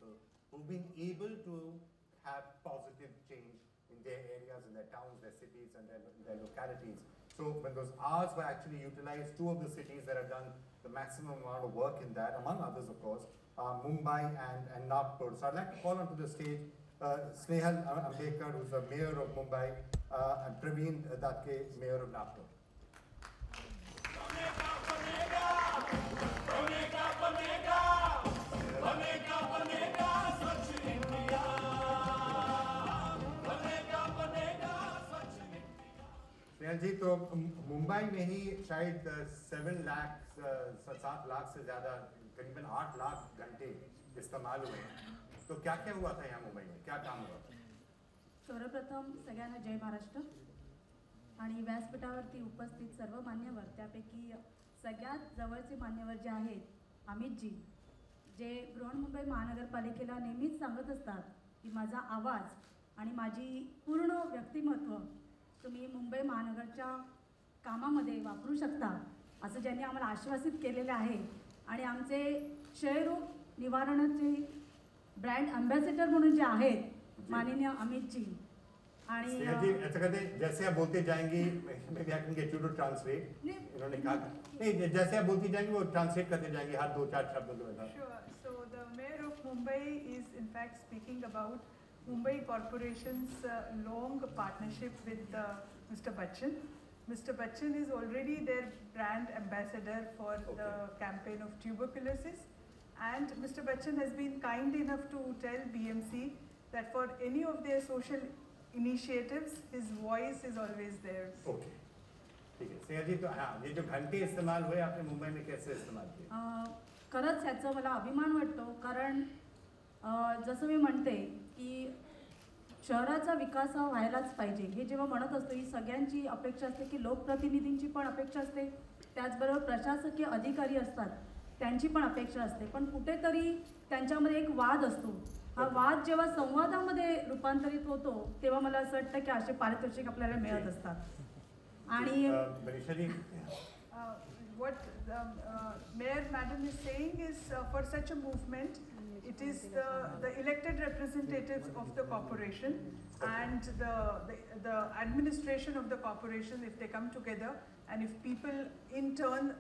people who've been able to have positive change in their areas, in their towns, their cities, and their localities. So when those hours were actually utilized, two of the cities that have done the maximum amount of work in that, among others, of course, are Mumbai and Nagpur. So I'd like to call onto the stage Snehal Ambekar, who's the mayor of Mumbai, and Praveen Datke, mayor of Nagpur. Snehal जी, तो मुंबई में ही शायद 7 लाख से ज़्यादा, करीबन 8 लाख घंटे इस्तेमाल हुए। तो क्या क्या हुआ था यहाँ मुंबई में, क्या काम हुआ? सर्वप्रथम सगळ्यांना जय महाराष्ट्र आणि व्यासपीठावरती उपस्थित सर्व मान्यवर, त्यापैकी सगळ्यात जवळचे मान्यवर जे आहेत अमितजी, जे बृहन्मुंबई महानगरपालिकेला नेहमीच सांगत असतात की माझा आवाज आणि माझी पूर्ण व्यक्तिमत्व तुम्ही मुंबई महानगरच्या कामामध्ये वापरू शकता, असं ज्यांनी आम्हाला आश्वासित केलेले आहे। आणि आमचे क्षयरोग निवारणाचे ब्रँड अँबॅसेडर म्हणून जे आहेत माननीय अमितजी। आणि जी ऐसा कहते हैं, जैसे आप बोलते जाएंगी, मैं भी आके गेट यू टू ट्रांसलेट, इन्होंने कहा नहीं, जैसे आप बोलती जाएंगी वो ट्रांसलेट करते जाएंगे हर 2-4 शब्दों के बाद। Sure. So the mayor of Mumbai is in fact speaking about Mumbai Corporation's long partnership with Mr. Bachchan. Mr. Bachchan is already their brand ambassador for the campaign of tuberculosis, and Mr. Bachchan has been kind enough to tell BMC that for any of their social initiatives, his voice is always there. Okay. ठीक है स्नेहा जी, तो हाँ, ये जो घंटे इस्तेमाल हुए आपने मुंबई में कैसे इस्तेमाल किए? खरंच ह्याचा मला अभिमान वाटतो, कारण जसं मी म्हणते की शहराचा विकास हा व्हायलाच पाहिजे, हे जेव्हा म्हणत असतो ही सगळ्यांची अपेक्षा असते, की लोकप्रतिनिधींची पण अपेक्षा असते, त्याचबरोबर प्रशासकीय अधिकारी असतात त्यांची पण अपेक्षा असते, पण कुठेतरी त्यांच्यामध्ये एक वाद असतो। हा वाद जेव्हा संवादामध्ये रूपांतरित होतो तेव्हा मला असं वाटतं की असे पारितोषिक आपल्याला मिळत असतात। आणि what the Mayor Madam is saying is for such a movement, it is the elected representatives of the corporation and the administration of the corporation, if they come together and if people in turn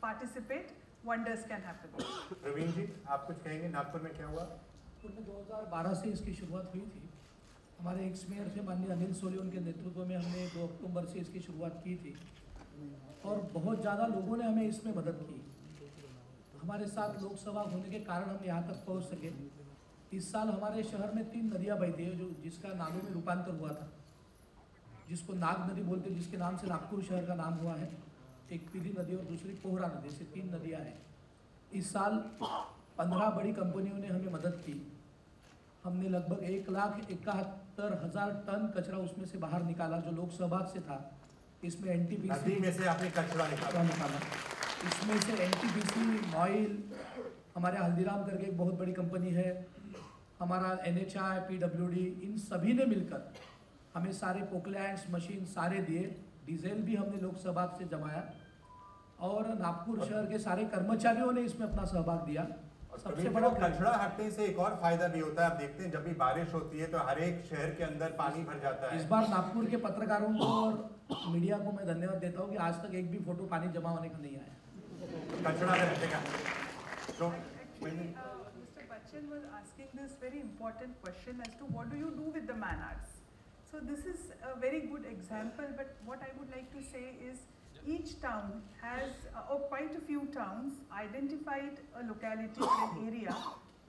participate, wonders can happen. Praveen जी, आप कुछ कहेंगे? नागपुर में क्या हुआ? 2012 से इसकी शुरुआत हुई थी। हमारे एक्स मेयर थे माननीय अनिल सोली, उनके नेतृत्व में हमने 2 अक्टूबर से इसकी शुरुआत की थी और बहुत ज़्यादा लोगों ने हमें इसमें मदद की। हमारे साथ लोकसभा होने के कारण हम यहाँ तक पहुँच सके। इस साल हमारे शहर में 3 नदियाँ बहती है, जो जिसका नालों में रूपांतर हुआ था, जिसको नाग नदी बोलते हैं, जिसके नाम से नागपुर शहर का नाम हुआ है। एक पीली नदी और दूसरी कोहरा नदी, से 3 नदियाँ हैं। इस साल 15 बड़ी कंपनियों ने हमें मदद की। हमने लगभग 1,71,000 टन कचरा उसमें से बाहर निकाला, जो लोकसभा से था। इसमें एनटीपीसी में से आपने कचरा निकाला। इसमें से एनटीपीसी, ऑयल, हमारे हल्दीराम करके एक बहुत बड़ी कंपनी है, हमारा NHI, PWD, इन सभी ने मिलकर हमें सारे पोकलैंड्स मशीन सारे दिए। डीजल भी हमने लोकसभा से जमाया और नागपुर शहर के सारे कर्मचारियों ने इसमें अपना सहभाग दिया। सबसे बड़ा कचरा हटने से एक और फायदा भी होता है। आप देखते हैं जब भी बारिश होती है तो हर एक शहर के अंदर पानी भर जाता है। इस बार नागपुर के पत्रकारों को और मीडिया को मैं धन्यवाद देता हूँ कि आज तक एक भी फोटो पानी जमा होने का नहीं आया। कचरा हटेगा। तो Mr. Bachchan was asking this very important question as to what do you do with the man-hours. So this is a very good example, but what I would like to say is each town has, or quite a few towns, identified a locality or an area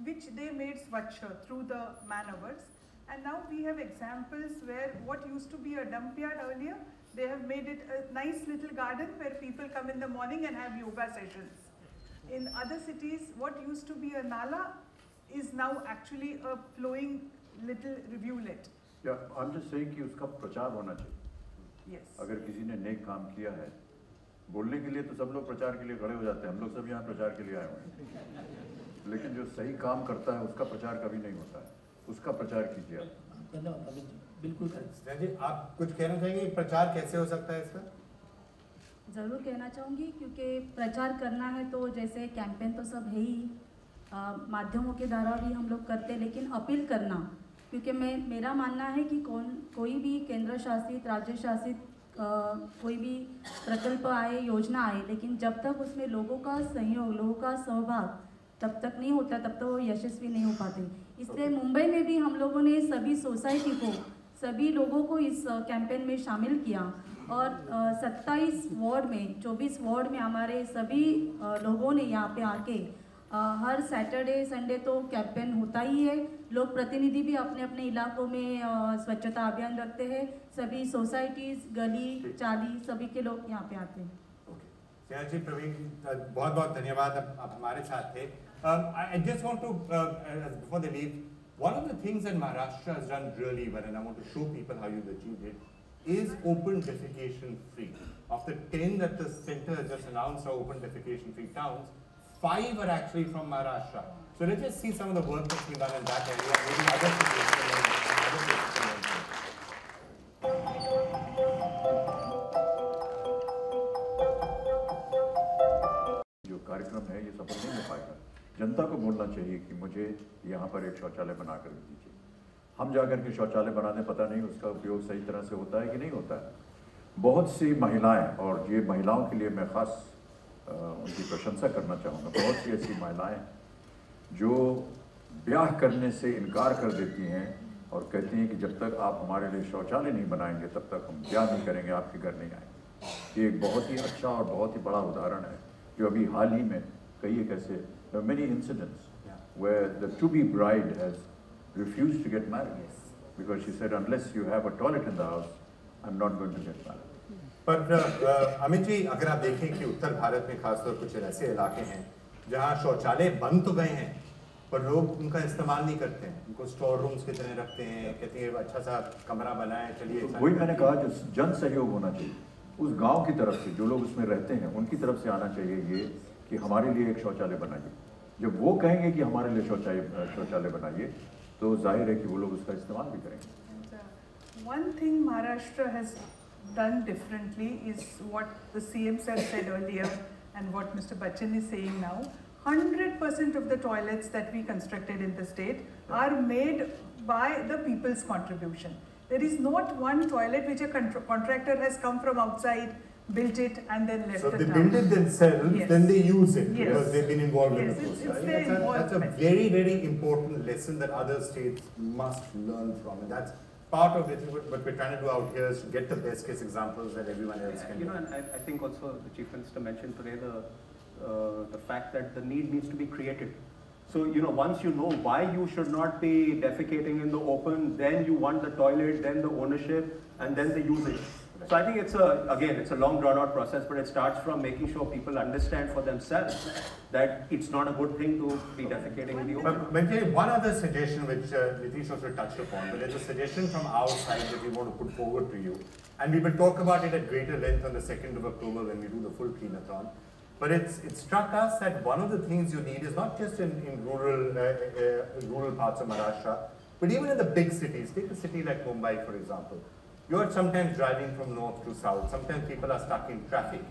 which they made Swachha through the man-hours. And now we have examples where what used to be a dump yard earlier, they have made it a nice little garden where people come in the morning and have yoga sessions. In other cities, what used to be a nala is now actually a flowing little rivulet. Yeah, I'm just saying कि उसका प्रचार होना चाहिए। Yes. अगर किसी ने नेक काम किया है, बोलने के लिए तो सब लोग प्रचार के लिए खड़े हो जाते हैं, हम लोग सब यहाँ प्रचार के लिए आए हुए हैं, लेकिन जो सही काम करता है उसका प्रचार कभी नहीं होता है, उसका प्रचार कीजिए आप। धन्यवाद। बिल्कुल जी, आप कुछ कहना चाहेंगे? प्रचार कैसे हो सकता है इसका? ज़रूर कहना चाहूँगी, क्योंकि प्रचार करना है तो जैसे कैंपेन तो सब है ही, माध्यमों के द्वारा भी हम लोग करते हैं, लेकिन अपील करना, क्योंकि मेरा मानना है कि कोई भी केंद्र शासित, राज्य शासित कोई भी प्रकल्प आए, योजना आए, लेकिन जब तक उसमें लोगों का सहयोग, लोगों का सहभाग तब तक नहीं होता, तब तक वो यशस्वी नहीं हो पाते। इसलिए मुंबई में भी हम लोगों ने सभी सोसाइटी को, सभी लोगों को इस कैंपेन में शामिल किया और 27 वार्ड में, 24 वार्ड में हमारे सभी लोगों ने यहाँ पे आके हर सैटरडे संडे तो कैंपेन होता ही है। लोग प्रतिनिधि भी अपने अपने इलाकों में स्वच्छता अभियान रखते हैं। सभी सोसाइटीज़, गली, चाली, सभी के लोग यहाँ पे आते हैं। स्नेहा जी, प्रवीण जी, बहुत बहुत धन्यवाद, आप हमारे साथ थे। I just want to, before they leave, one of the things that Maharashtra has done really well, and I want to show people how you've achieved it, is open defecation free. Of the 10 that the center has just announced are open defecation free towns, 5 are actually from Maharashtra. So let's just see some of the work that's been done in that area. Maybe other cities can learn, other places can learn from. जो कार्यक्रम है ये सफल नहीं हो पाएगा। जनता को बोलना चाहिए कि मुझे यहाँ पर एक शौचालय बना कर दीजिए। हम जाकर के शौचालय बनाने, पता नहीं उसका उपयोग सही तरह से होता है कि नहीं होता है। बहुत सी महिलाएं, और ये महिलाओं के लिए मैं खास उनकी प्रशंसा करना चाहूँगा, बहुत सी ऐसी महिलाएं जो ब्याह करने से इनकार कर देती हैं और कहती हैं कि जब तक आप हमारे लिए शौचालय नहीं बनाएंगे तब तक हम ब्याह नहीं करेंगे, आपके घर नहीं आएंगे। ये एक बहुत ही अच्छा और बहुत ही बड़ा उदाहरण है जो अभी हाल ही में कई एक ऐसे many incidents where the to-be bride has refused to get married because she said, unless you have a toilet in the house, I'm not going to get married. पर अमित जी, अगर आप देखें कि उत्तर भारत में खासतौर कुछ ऐसे इलाके हैं जहाँ शौचालय बन तो गए हैं पर लोग उनका इस्तेमाल नहीं करते हैं, उनको स्टोर रूम्स की तरह रखते हैं, कहते हैं अच्छा सा कमरा बनाए, चलिए। तो वही मैंने कहा, जो जन सहयोग होना चाहिए उस गांव की तरफ से, जो लोग उसमें रहते हैं उनकी तरफ से आना चाहिए ये कि हमारे लिए एक शौचालय बनाइए। जब वो कहेंगे कि हमारे लिए शौचालय बनाइए तो जाहिर है कि वो लोग उसका इस्तेमाल भी करेंगे। One thing Maharashtra has done differently is what the CM sir said earlier and what Mr. Bachchan is saying now. 100% of the toilets that we constructed in the state are made by the people's contribution. There is not one toilet which a contractor has come from outside, built it and then left so the they town. build it themselves, Yes. then they use it Yes. because they've been involved in Yes, the it's process. their That's a involvement. very, very important lesson that other states must learn from, and that's part of it. What we're trying to do out here is to get the best case examples that everyone else can do. And I think also the Chief Minister mentioned today the fact that the need needs to be created. So, once you know why you should not be defecating in the open, then you want the toilet, then the ownership, and then the usage. So I think it's a long drawn out process, but it starts from making sure people understand for themselves that it's not a good thing to be defecating in the open. But one other suggestion which Nitish also touched upon, but it's a suggestion from our side that we want to put forward to you. And we will talk about it at greater length on the 2nd of October when we do the full cleanathon. But it struck us that one of the things you need is not just in rural parts of Maharashtra, but even in the big cities. Take a city like Mumbai, for example. You're sometimes driving from north to south. Sometimes people are stuck in traffic.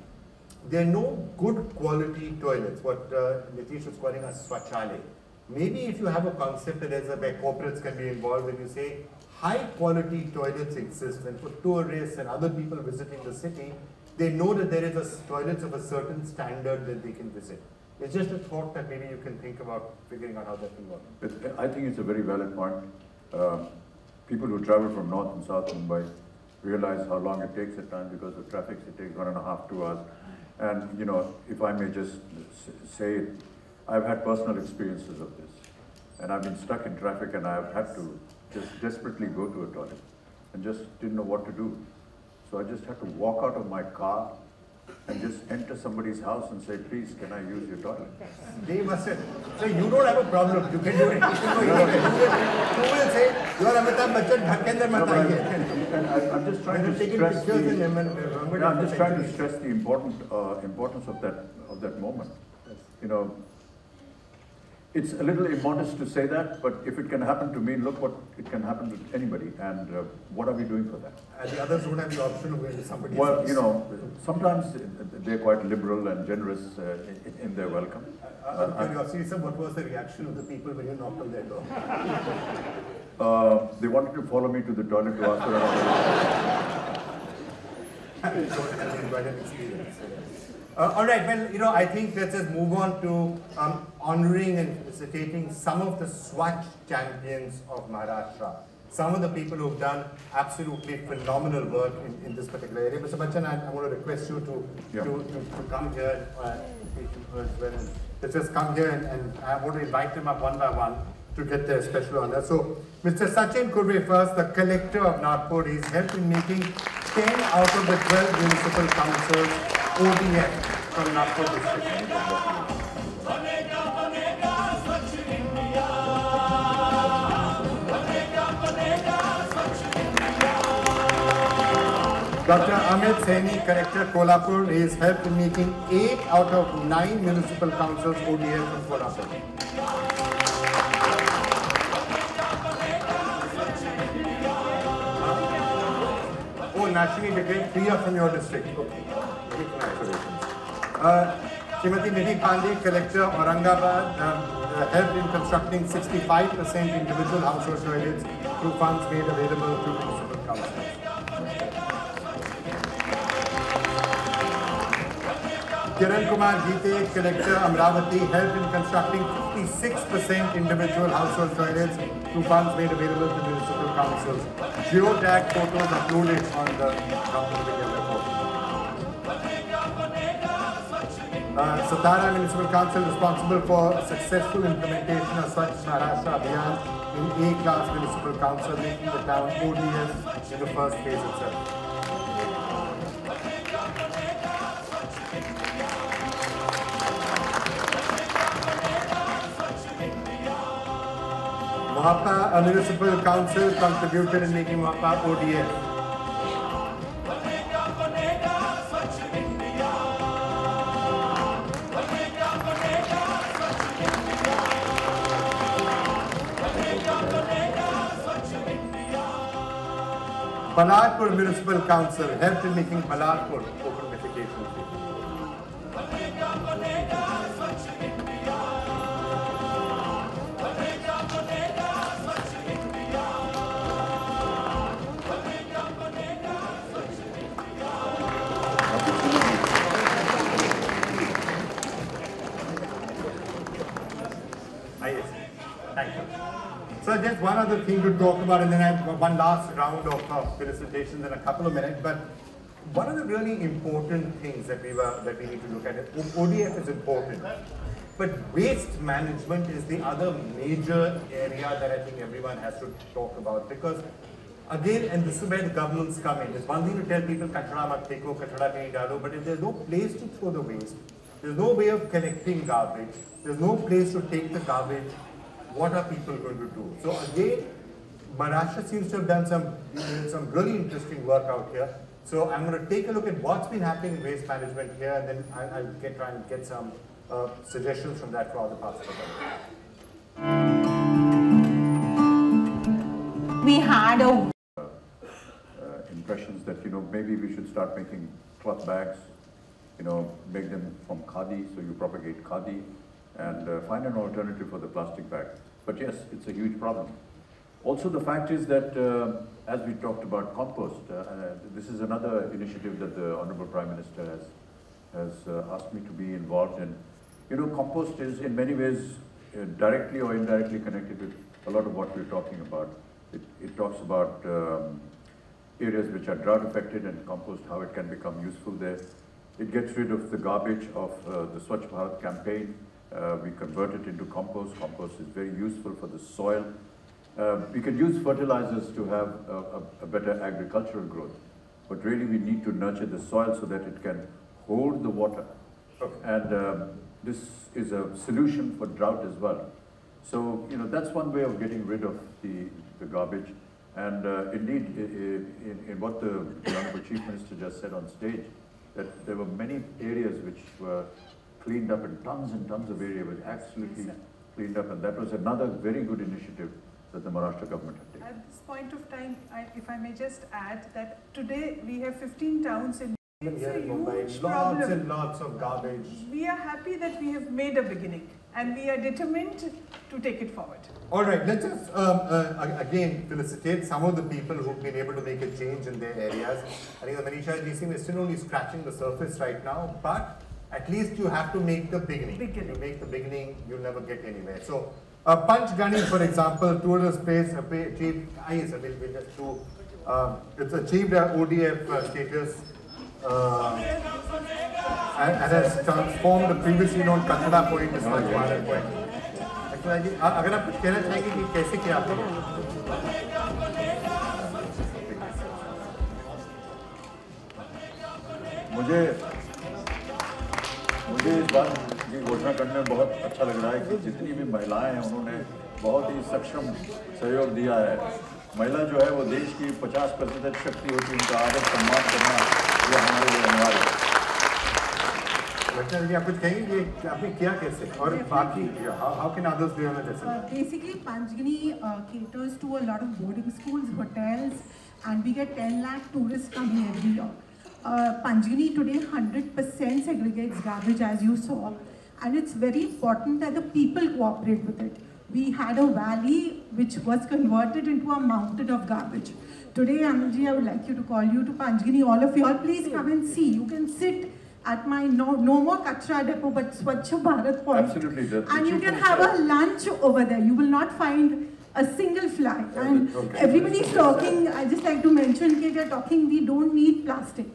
There are no good quality toilets, what Nitish was calling a swachalay. Maybe if you have a concept where corporates can be involved and you say high quality toilets exist, and for tourists and other people visiting the city, they know that there is toilets of a certain standard that they can visit. It's just a thought that maybe you can think about figuring out how that can work. I think it's a very valid point. People who travel from North and South Mumbai realize how long it takes at times because of traffic. It takes 1.5 to 2 hours. And if I may just say, I've had personal experiences of this. And I've been stuck in traffic and I've had to just desperately go to a toilet and just didn't know what to do. So I just had to walk out of my car and just enter somebody's house and say, please, can I use your toilet? They must say, so you don't have a problem, you can do it. Who will say, you are Amitabh Bachchan, Bhakkender Mataiye. I'm just trying to stress the importance of that moment. It's a little immodest to say that, but if it can happen to me, look what it can happen to anybody. And what are we doing for that? And the others don't have the option of going to somebody Well, else. you know, sometimes they're quite liberal and generous in their welcome. Out of curiosity, sir, what was the reaction of the people when you knocked on their door? They wanted to follow me to the toilet to ask for another. Quite an experience. All right, well, you know, I think let's just move on to honoring and felicitating some of the Swachh champions of Maharashtra. Some of the people who've done absolutely phenomenal work in this particular area. Mr. Bachchan, I'm going to request you to come here as well. Let's just come here and I want to invite them up one by one to get their special honor. So, Mr. Sachin Kurve first, the collector of Nagpur. He's helped in making 10 out of the 12 municipal councils ODF from Nagpur district. Dr. Amit Saini, Collector Kolhapur, he has helped in making 8 out of 9 municipal councils ODF from Kolhapur. Oh, nationally declared 3 are from your district. Okay. Congratulations. Srimati Nidhi Pandey, Collector Aurangabad, helped in constructing 65% individual household toilets through funds made available to municipal councils. Kiran Kumar Gite, Collector Amravati, helped in constructing 56% individual household toilets through funds made available to municipal councils. Geotag photos uploaded on the Government of India report. Satara Municipal Council responsible for successful implementation of Swachh Maharashtra Abhiyan in A-class municipal council, making the town ODS in the first phase itself. Mohapa, a municipal council, contributed in making Mohapa ODF. Ballarpur Municipal Council helped in making Ballarpur open defecation free. Thank you. So just one other thing to talk about, and then I have one last round of felicitations in a couple of minutes. But one of the really important things that we need to look at is ODF is important, but waste management is the other major area that I think everyone has to talk about, because again, and this is where the governments come in. It's one thing to tell people kachra mat pheko, kachra kahin dalo, but if there's no place to throw the waste, there's no way of collecting garbage, there's no place to take the garbage, what are people going to do? So again, Maharashtra seems to have done some really interesting work out here. So I'm going to take a look at what's been happening in waste management here, and then I'll try and get some suggestions from that for other parts of the country. We had a Impressions that, you know, maybe we should start making cloth bags, you know, make them from khadi, so you propagate khadi, and find an alternative for the plastic bag. But yes, it's a huge problem. Also, the fact is that, as we talked about compost, this is another initiative that the Honorable Prime Minister has asked me to be involved in. You know, compost is in many ways directly or indirectly connected with a lot of what we're talking about. It talks about areas which are drought affected, and compost, how it can become useful there. It gets rid of the garbage of the Swachh Bharat campaign. We convert it into compost. Compost is very useful for the soil. We can use fertilizers to have a better agricultural growth, but really we need to nurture the soil so that it can hold the water. Okay. And this is a solution for drought as well. So, you know, that's one way of getting rid of the garbage. And indeed, in what the Honorable Chief Minister just said on stage, that there were many areas which were cleaned up, and tons of area was absolutely cleaned up, and that was another very good initiative that the Maharashtra government had taken. At this point of time, if I may just add that today we have 15 towns in Even it's here a in Mumbai, huge lots problem. and lots of garbage. We are happy that we have made a beginning and we are determined to take it forward. All right, let's just again felicitate some of the people who've been able to make a change in their areas. I think the Manisha GC is still only scratching the surface right now, but at least you have to make the beginning. You make the beginning, you'll never get anywhere. So, Panchgani, for example, tourist place achieved, we'll just do, it's achieved ODF status and has transformed the previously known Kachra point to Swachh Bharat point. अगर आप कुछ कहना चाहेंगे कि कैसे किया आपने? मुझे इस बात की घोषणा करने में बहुत अच्छा लग रहा है कि जितनी भी महिलाएं हैं उन्होंने बहुत ही सक्षम सहयोग दिया है। महिला जो है वो देश की 50% शक्ति होती है, उनका आदर सम्मान करना ये हमारे लिए अनिवार्य है। आप कुछ कहेंगे कि आपने किया कैसे और बाकी how can others do this? Basically, Panchgani caters to a lot of boarding schools, hotels, and we get 10 lakh tourists coming every year. Panchgani today 100% segregates garbage, as you saw, and it's very important that the people cooperate with it. We had a valley which was converted into a mountain of garbage. Today, Anilji, I would like you to call you to Panchgani. All of you all, please come and see. You can sit at my no more Kachra depot, but Swachh Bharat point. Absolutely. And you can have a lunch over there. You will not find a single fly. And everybody's talking, I just like to mention, we are talking, we don't need plastic.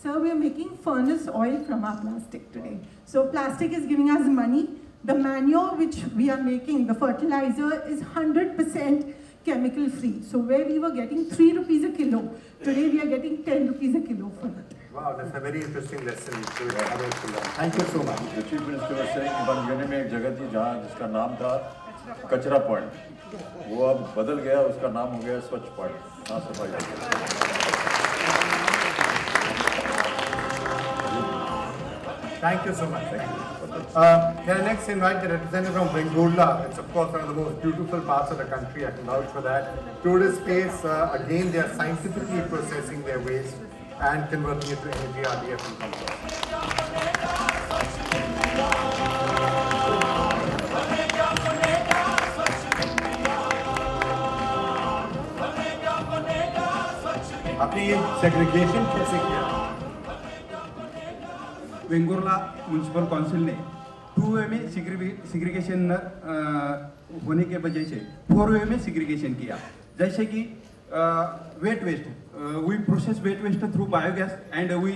Sir, we are making furnace oil from our plastic today. So plastic is giving us money. The manure which we are making, the fertilizer, is 100% chemical free. So where we were getting 3 rupees a kilo, today we are getting 10 rupees a kilo for it. Wow, that's a very interesting lesson. Thank you so much. The Chief Minister was saying कि Panchgani में एक जगह थी जहाँ जिसका नाम था कचरा पॉइंट, वो अब बदल गया, उसका नाम हो गया स्वच्छ पॉइंट, साफ सफाई हो गया। Thank you so much. Can I next invite the representative from Bengaluru? It's of course one of the most beautiful parts of the country. I can vouch for that. Tourist space, again, they are scientifically processing their waste and converting it to energy, RDF and compost. आपने ये segregation कैसे किया? Vengurla municipal council ने 2 में segregation होने के वजह से 4 में सिग्रीगेशन किया। जैसे कि wet waste, we process wet waste through biogas and we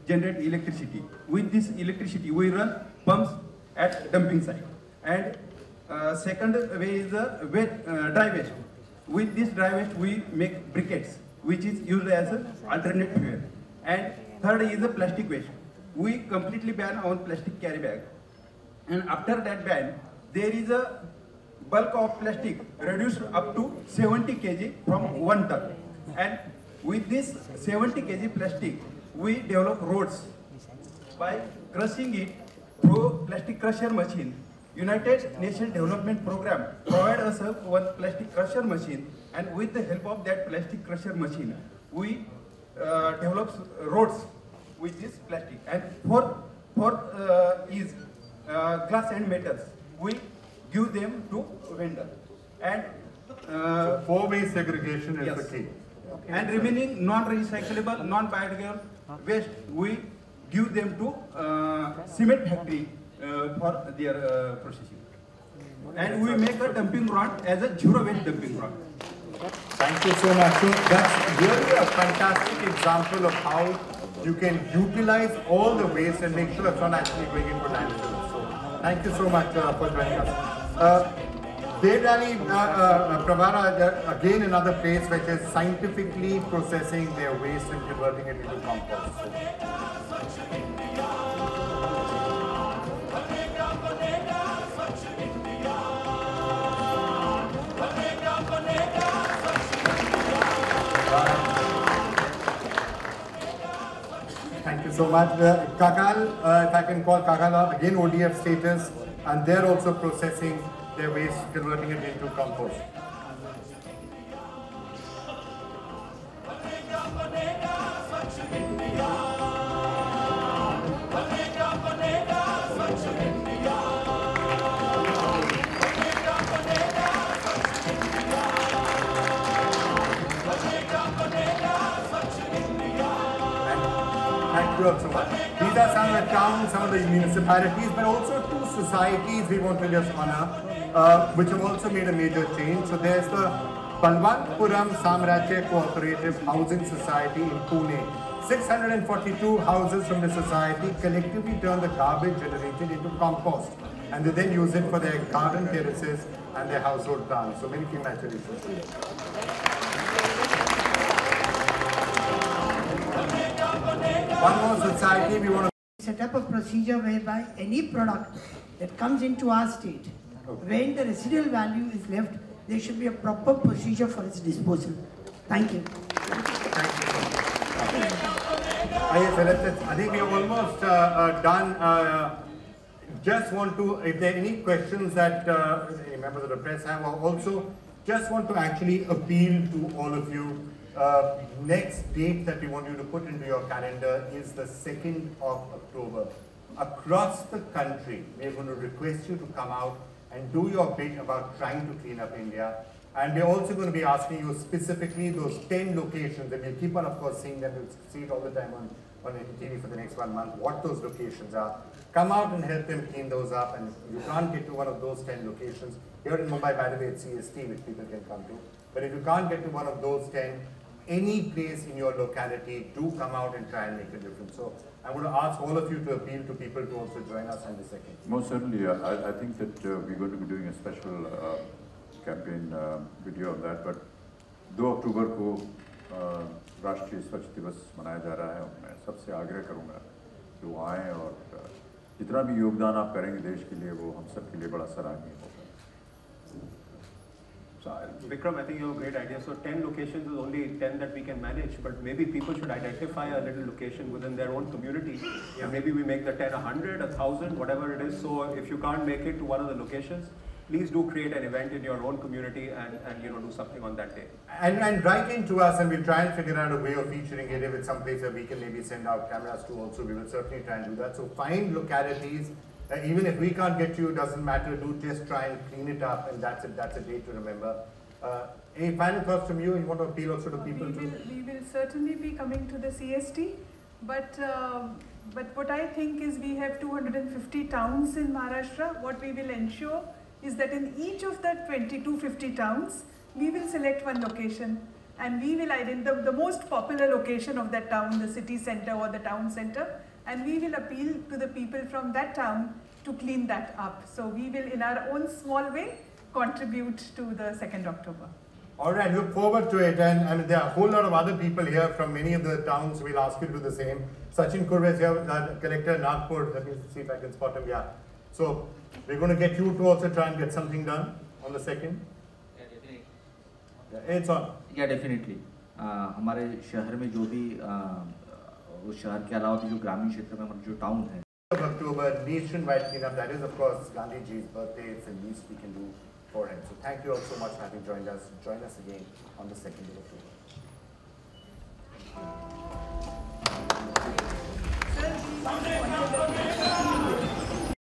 generate electricity. With this electricity, we run pumps at dumping site. And second way is dry waste. With this dry waste, we make briquettes, which is used as an alternate fuel. And third is the plastic waste. We completely ban on plastic carry bag. And after that ban, there is a bulk of plastic reduced up to 70 kg from 1 ton. And with this 70 kg plastic, we develop roads by crushing it through plastic crusher machine. United Nations Development Program provides us one plastic crusher machine, and with the help of that plastic crusher machine, we develop roads with this plastic. And fourth is glass and metals. We give them to vendor. And so 4-way segregation is the key. Okay. And remaining non-recyclable, non-biodegradable waste, we give them to cement factory for their processing. And we make a dumping ground as a zero waste dumping ground. Thank you so much. So that's really a fantastic example of how you can utilize all the waste and make sure it's not actually going into landfill. So thank you so much for joining us. Devdani Pravara, again another place which is scientifically processing their waste and converting it into compost. Thank you so much. Kakal, if I can call Kakal, again ODF status, and they're also processing their waste, converting it into compost. These are some of the towns, some of the municipalities, but also two societies we want to just honor, which have also made a major change. So there's the Balwantpuram Samrajya Cooperative Housing Society in Pune. 642 houses from the society collectively turn the garbage generated into compost, and they then use it for their garden terraces and their household plants. So many congratulations. One more society we want to set up a procedure whereby any product that comes into our state, when the residual value is left, there should be a proper procedure for its disposal. Thank you. Thank you. I think we are almost done. Just want to, if there are any questions that any members of the press have, or also just want to actually appeal to all of you. Next date that we want you to put into your calendar is the 2nd of October. Across the country, we are going to request you to come out and do your bit about trying to clean up India. And we're also going to be asking you specifically those 10 locations, and we'll keep on, of course, seeing them. We'll see it all the time on NTV for the next 1 month, what those locations are. Come out and help them clean those up. And if you can't get to one of those 10 locations, here in Mumbai, by the way, it's CST, which people can come to. But if you can't get to one of those 10, any place in your locality, do come out and try and make a difference. So I'm going to ask all of you to appeal to people to also join us on the 2nd. Most certainly, I think that we're going to be doing a special campaign video of that. But 2 अक्टूबर को राष्ट्रीय स्वच्छ दिवस मनाया जा रहा है. मैं सबसे आग्रह करूँगा कि वो आएँ और जितना भी योगदान आप करेंगे देश के लिए, वो हम सब के लिए बड़ा सराहनीय होगा. So Vikram, I think you have a great idea. So 10 locations is only 10 that we can manage, but maybe people should identify a little location within their own community. Yeah. And maybe we make the 10 100, 1,000, whatever it is. So if you can't make it to one of the locations, please do create an event in your own community and do something on that day. And write in to us, and we'll try and figure out a way of featuring it. If it's someplace that we can maybe send out cameras to also, we will certainly try and do that. So find localities. Even if we can't get to you, doesn't matter, do just try and clean it up, and that's a date to remember. Any final thoughts from you? You want to appeal also to people we will certainly be coming to the CST, but what I think is we have 250 towns in Maharashtra. What we will ensure is that in each of the 250 towns, we will select one location, and we will identify the most popular location of that town, the city center or the town center, and we will appeal to the people from that town to clean that up. So we will, in our own small way, contribute to the 2nd October. All right, look forward to it. And I mean, there are a whole lot of other people here from many of the towns. We'll ask you to do the same. Sachin Kurve is here, Collector Nagpur. Let me see if I can spot him. Yeah. So we're going to get you to also try and get something done on the 2nd. Yeah, definitely. Yeah, it's on. Yeah, definitely. हमारे शहर में जो भी उस शहर के अलावा भी जो ग्रामीण क्षेत्र में हमारे जो टाउन है. October nationwide cleanup. That is, of course, Gandhiji's birthday. It's the least we can do for him. So thank you all so much for having joined us. Join us again on the 2nd of October. Sir,